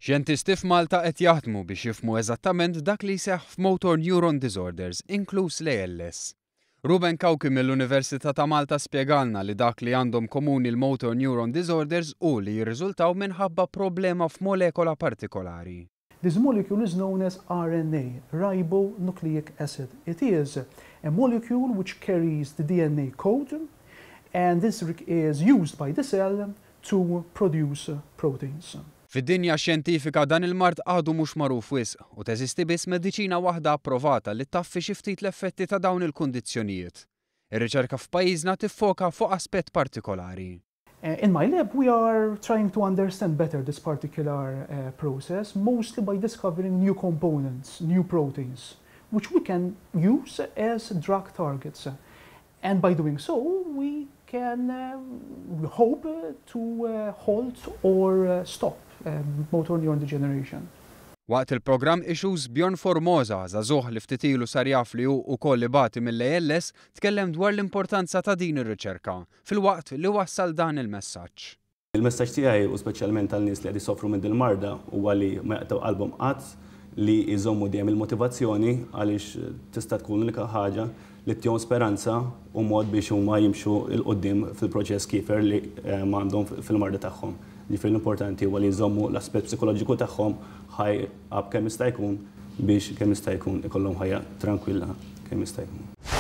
Xjentisti f'Malta qed jaħdmu biex jifhmu eżattament dak li jseħħ f'motor neuron disorders, inkluż l-ALS. Ruben Kawki mill-Università ta' Malta spjegalna li dak li għandhom komuni l-motor neuron disorders u li jirriżultaw minħabba problema f'molekola partikolari. This molecule is known as RNA, ribonucleic acid. It is a molecule which carries the DNA code, and this is used by the cell to produce proteins. Fid-dinja xjentifika dan il-mard għadu mhux magħruf wisq u teżisti biss mediċina waħda approvata li taffi xi ftit l-effetti ta' dawn il-kundizzjonijiet. Ir-riċerka f'pajjiżna tiffoka fuq aspett partikolari. In my lab, we are trying to understand better this particular process, mostly by discovering new components, new proteins, which we can use as drug targets. And by doing so, we can hope to halt or stop motor neuron degeneration. Waqt il-programm Issues Bjorn Formosa żagħżugħ li ftit ilu sar jaf li hu wkoll ibati mill-ALS tkellem dwar l-importanza ta' din ir-riċerka filwaqt li wassal dan il-messaġġ. Il-messaġġ tiegħi u speċjalment għal-nies li qed isofru minn din il-marda huwa li ma jaqtaw qalbhom qatt li jżommu dejjem il-motivazzjoni għaliex tista' tkun l-unika ħaġa li tjom speranza u mod biex huma jimxu l-qoddim fil-proċess kiefer li m'għandhom fil-marda tagħhom. Ġifier l-importanti huwa li jżommu l-aspett psikoloġiku tagħhom ħaj kemm jista' jkun biex kemm jista' jkun ikollhom ħajja tranquilla kemm jista' jkun.